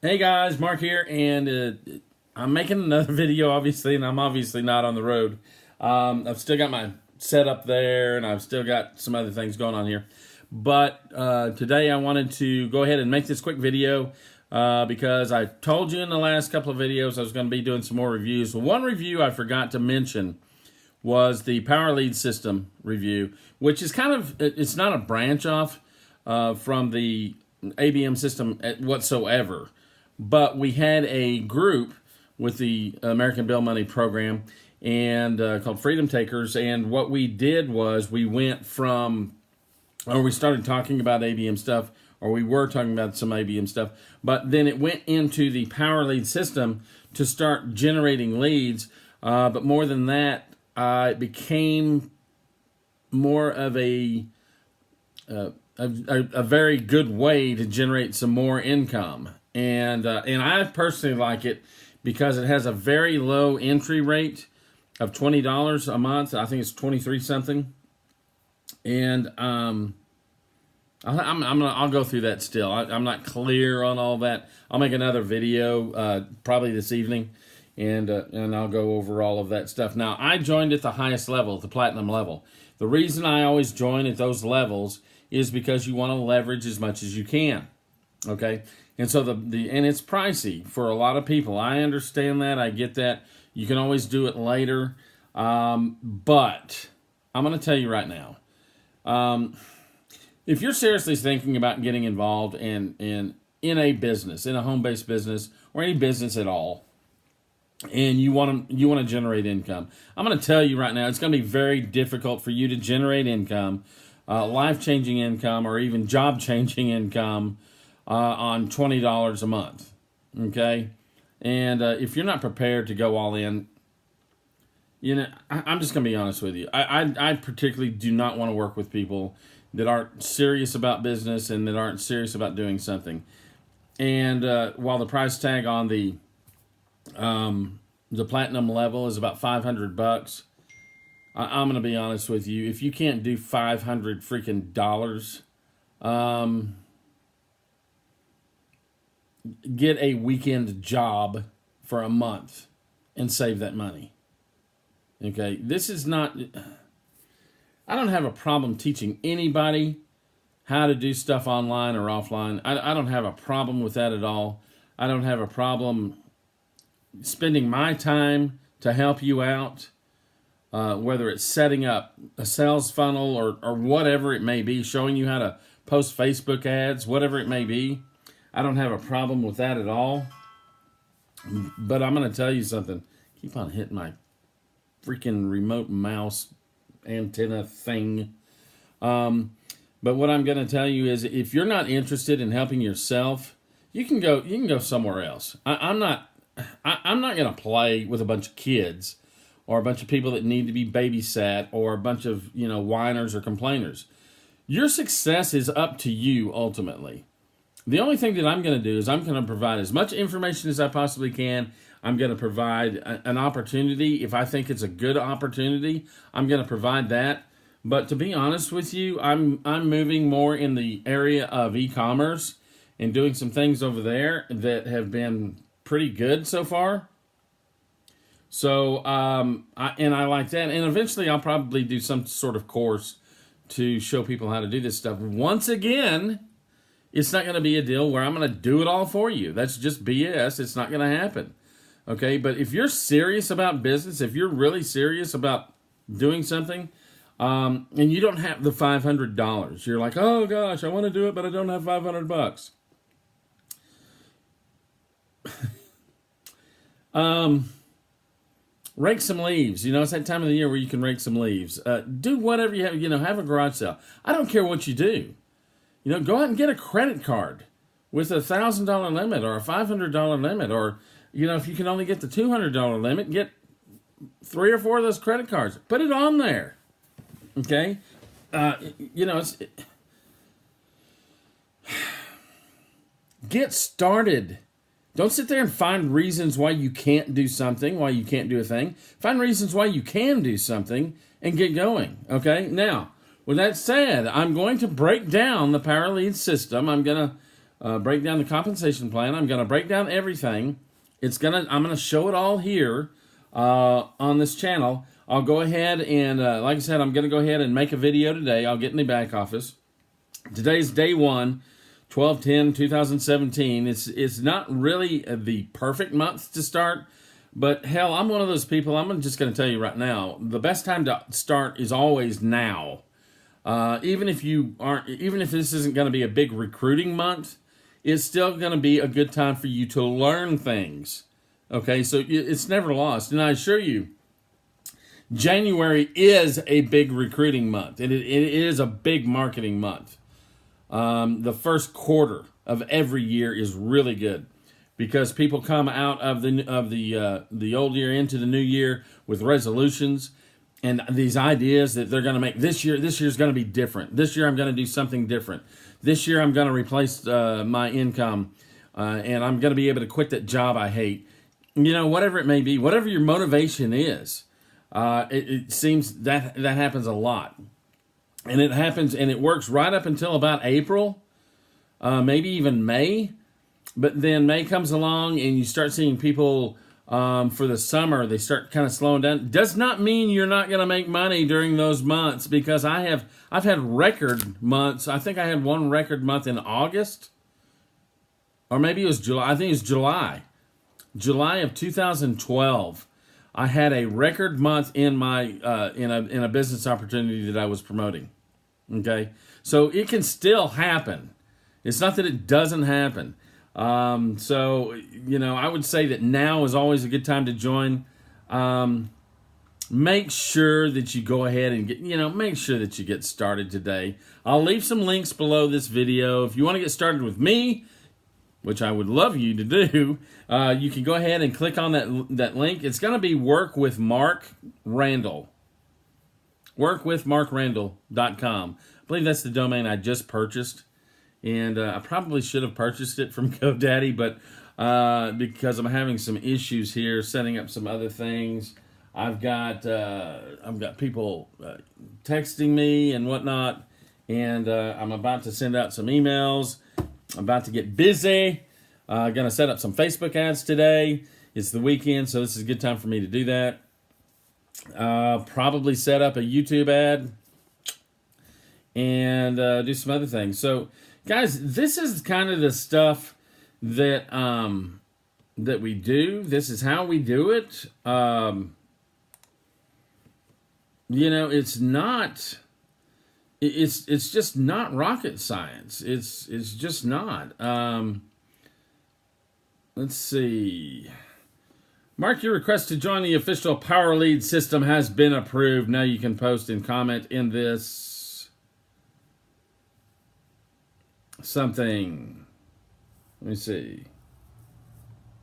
Hey guys, Mark here, and I'm making another video, obviously, and I'm obviously not on the road. I've still got my setup there, and I've still got some other things going on here. But today I wanted to go ahead and make this quick video because I told you in the last couple of videos I was going to be doing some more reviews. One review I forgot to mention was the Power Lead System review, which is it's not a branch off from the ABM system whatsoever. But we had a group with the American Bail Money Program and called Freedom Takers. And what we did was we started talking about ABM stuff, or we were talking about some ABM stuff. But then it went into the Power Lead system to start generating leads. But more than that, it became more of a very good way to generate some more income. And I personally like it because it has a very low entry rate of $20 a month. I think it's 23 something. And I'll go through that still. I'm not clear on all that. I'll make another video probably this evening, and I'll go over all of that stuff. Now, I joined at the highest level, the platinum level. The reason I always join at those levels is because you want to leverage as much as you can. Okay, and so and it's pricey for a lot of people. I understand that. I get that. You can always do it later, but I'm going to tell you right now. If you're seriously thinking about getting involved in a business, in a home-based business, or any business at all, and you want to generate income, I'm going to tell you right now, it's going to be very difficult for you to generate income, life-changing income, or even job-changing income on $20 a month. Okay, and if you're not prepared to go all in, I'm just going to be honest with you. I particularly do not want to work with people that aren't serious about business and that aren't serious about doing something. And while the price tag on the platinum level is about $500, I'm going to be honest with you. If you can't do $500 freaking dollars, get a weekend job for a month and save that money. Okay, this is not. I don't have a problem teaching anybody how to do stuff online or offline. I don't have a problem with that at all. I don't have a problem spending my time to help you out, whether it's setting up a sales funnel or whatever it may be, showing you how to post Facebook ads, whatever it may be. I don't have a problem with that at all. But I'm going to tell you something. Keep on hitting my freaking remote mouse antenna thing. But what I'm going to tell you is, if you're not interested in helping yourself, you can go somewhere else. I'm not going to play with a bunch of kids or a bunch of people that need to be babysat or a bunch of whiners or complainers. Your success is up to you ultimately. The only thing that I'm going to do is I'm going to provide as much information as I possibly can. I'm going to provide an opportunity. If I think it's a good opportunity, I'm going to provide that. But to be honest with you, I'm moving more in the area of e-commerce and doing some things over there that have been pretty good so far. So, I like that. And eventually I'll probably do some sort of course to show people how to do this stuff. Once again, it's not going to be a deal where I'm going to do it all for you. That's just BS. It's not going to happen. Okay, but if you're serious about business, if you're really serious about doing something, and you don't have the $500, you're like, oh gosh, I want to do it, but I don't have $500. Rake some leaves. It's that time of the year where you can rake some leaves. Do whatever you have. Have a garage sale. I don't care what you do. Go out and get a credit card with a $1,000 limit or a $500 limit, or if you can only get the $200 limit, get 3 or 4 of those credit cards. Put it on there. Okay? Get started. Don't sit there and find reasons why you can't do something, why you can't do a thing. Find reasons why you can do something and get going. Okay? Now, with that said, I'm going to break down the Power Lead system. I'm going to break down the compensation plan. I'm going to break down everything. I'm going to show it all here on this channel. I'll go ahead and, like I said, I'm going to go ahead and make a video today. I'll get in the back office. Today's day 1, 12/10/2017. It's not really the perfect month to start, but hell, I'm one of those people. I'm just going to tell you right now, the best time to start is always now. Even if this isn't going to be a big recruiting month, it's still going to be a good time for you to learn things. Okay, so it's never lost. And I assure you, January is a big recruiting month. It is a big marketing month. The first quarter of every year is really good because people come out of the old year into the new year with resolutions and these ideas that they're going to make. This year's going to be different. This year I'm going to do something different. This year I'm going to replace my income, and I'm going to be able to quit that job I hate. Whatever it may be, whatever your motivation is, it seems that happens a lot. And it happens, and it works right up until about April, maybe even May. But then May comes along, and you start seeing people for the summer. They start kind of slowing down. Does not mean you're not going to make money during those months, because I've had record months. I think I had one record month in August, or maybe it was July. I think it was July of 2012. I had a record month in my in a business opportunity that I was promoting. Okay, so it can still happen. It's not that it doesn't happen. So I would say that now is always a good time to join. Make sure that you go ahead and make sure that you get started today. I'll leave some links below this video. If you want to get started with me, which I would love you to do, you can go ahead and click on that link. It's going to be Work with Mark Randall. WorkWithMarkRandall.com. I believe that's the domain I just purchased. And I probably should have purchased it from GoDaddy, but because I'm having some issues here setting up some other things. I've got people texting me and whatnot, and I'm about to send out some emails. I'm about to get busy. Going to set up some Facebook ads today. It's the weekend, so this is a good time for me to do that. Probably set up a YouTube ad and do some other things. So, guys, this is kind of the stuff that that we do. This is how we do it. It's not. It's just not rocket science. It's just not. Let's see. Mark, your request to join the official Power Lead system has been approved. Now you can post and comment in this something. Let me see.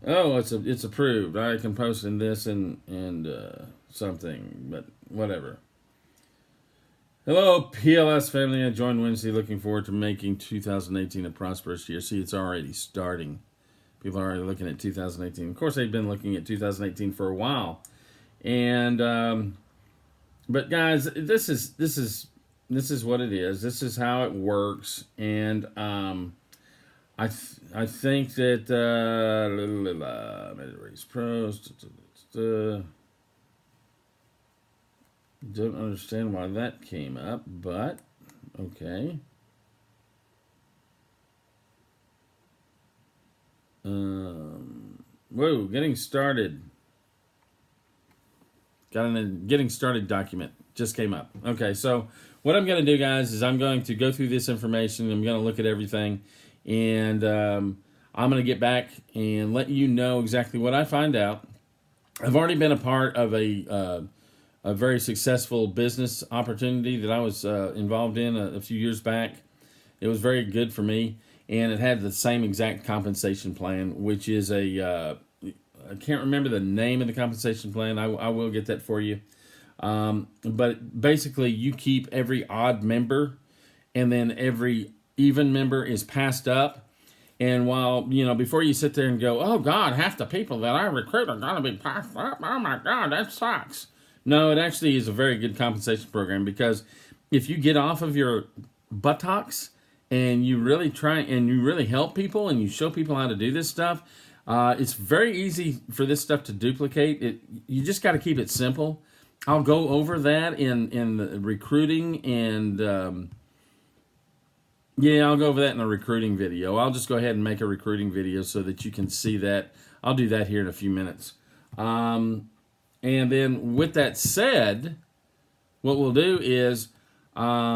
Oh, it's approved. I can post in this and something, but whatever. Hello, PLS family. I joined Wednesday. Looking forward to making 2018 a prosperous year. See, it's already starting. People are already looking at 2018. Of course, they've been looking at 2018 for a while, and but guys, this is what it is. This is how it works, and I think that raise pros. Don't understand why that came up, but okay. Whoa, getting started. Got a getting started document. Just came up. Okay, so what I'm going to do, guys, is I'm going to go through this information. I'm going to look at everything. And I'm going to get back and let you know exactly what I find out. I've already been a part of a very successful business opportunity that I was involved in a few years back. It was very good for me. And it had the same exact compensation plan, which is I can't remember the name of the compensation plan. I will get that for you. But basically, you keep every odd member, and then every even member is passed up. And while, before you sit there and go, oh, God, half the people that I recruit are going to be passed up. Oh, my God, that sucks. No, it actually is a very good compensation program, because if you get off of your buttocks and you really try and you really help people and you show people how to do this stuff, it's very easy for this stuff to duplicate. You just got to keep it simple. I'll go over that in the recruiting and I'll go over that in a recruiting video. I'll just go ahead and make a recruiting video so that you can see that. I'll do that here in a few minutes. And then with that said, what we'll do is, back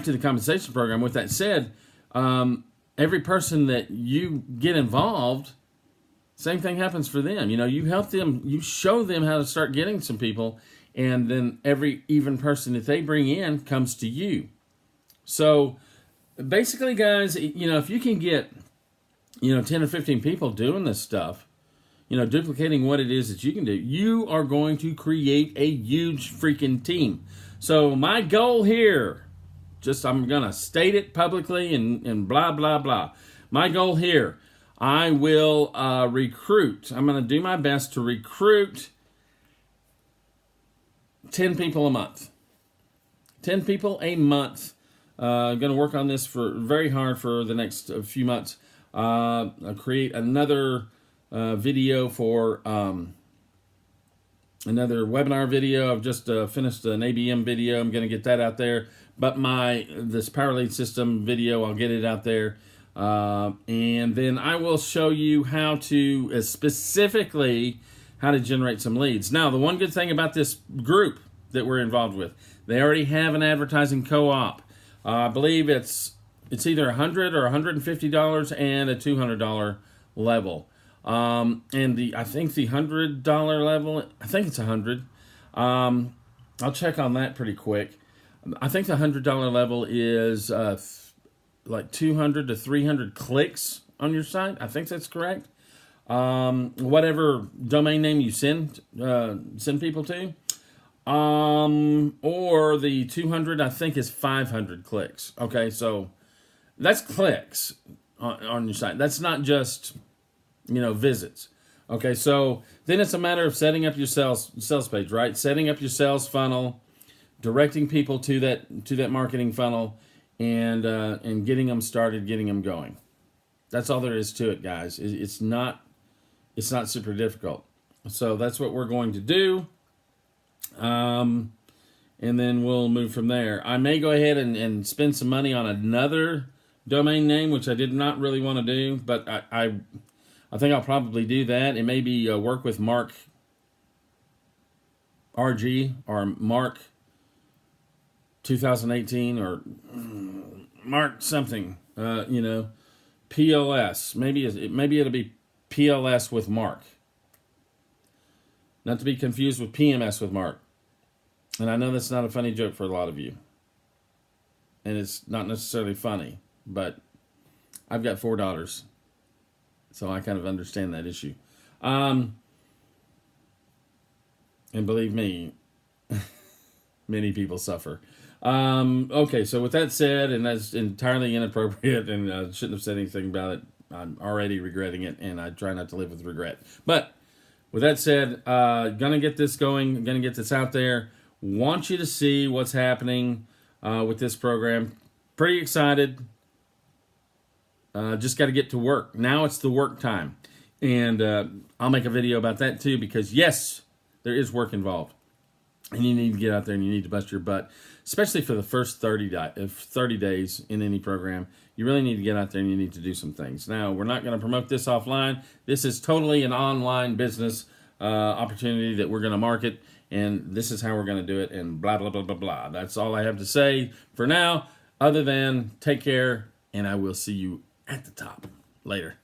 to the compensation program. With that said, every person that you get involved, same thing happens for them. You help them, you show them how to start getting some people, and then every even person that they bring in comes to you. So basically, guys, if you can get, 10 or 15 people doing this stuff, duplicating what it is that you can do, you are going to create a huge freaking team. So my goal here, I'm going to state it publicly and blah, blah, blah. My goal here, I will recruit. I'm going to do my best to recruit 10 people a month. 10 people a month. I'm going to work on this very hard for the next few months. I'll create another video for another webinar video. I've just finished an ABM video. I'm going to get that out there. But this Power Lead System video, I'll get it out there. And then I will show you how to, specifically, how to generate some leads. Now, the one good thing about this group that we're involved with, they already have an advertising co-op. I believe it's either $100 or $150 and a $200 level. I think the $100 level, I think it's $100. I'll check on that pretty quick. I think the $100 level is like 200 to 300 clicks on your site. I think that's correct. Whatever domain name you send people to. Or the 200, I think, is 500 clicks. Okay, so that's clicks on your site. That's not just, visits. Okay, so then it's a matter of setting up your sales page, right? Setting up your sales funnel, directing people to that marketing funnel, and getting them started, getting them going. That's all there is to it, guys. It's not super difficult. So that's what we're going to do. And then we'll move from there. I may go ahead and spend some money on another domain name, which I did not really want to do, but I think I'll probably do that. It may be work with Mark RG or Mark 2018 or Mark something, PLS. Maybe it'll be PLS with Mark. Not to be confused with PMS with Mark. And I know that's not a funny joke for a lot of you. And it's not necessarily funny, but I've got 4 daughters. So I kind of understand that issue. And believe me, many people suffer. Okay, so with that said, and that's entirely inappropriate, and I shouldn't have said anything about it. I'm already regretting it, and I try not to live with regret. But with that said, gonna get this going, gonna get this out there. Want you to see what's happening with this program. Pretty excited. Just got to get to work. Now it's the work time. And I'll make a video about that too, because yes, there is work involved. And you need to get out there and you need to bust your butt, especially for the first 30 days in any program. You really need to get out there and you need to do some things. Now, we're not going to promote this offline. This is totally an online business opportunity that we're going to market, and this is how we're going to do it, and blah, blah, blah, blah, blah. That's all I have to say for now, other than take care, and I will see you at the top. Later.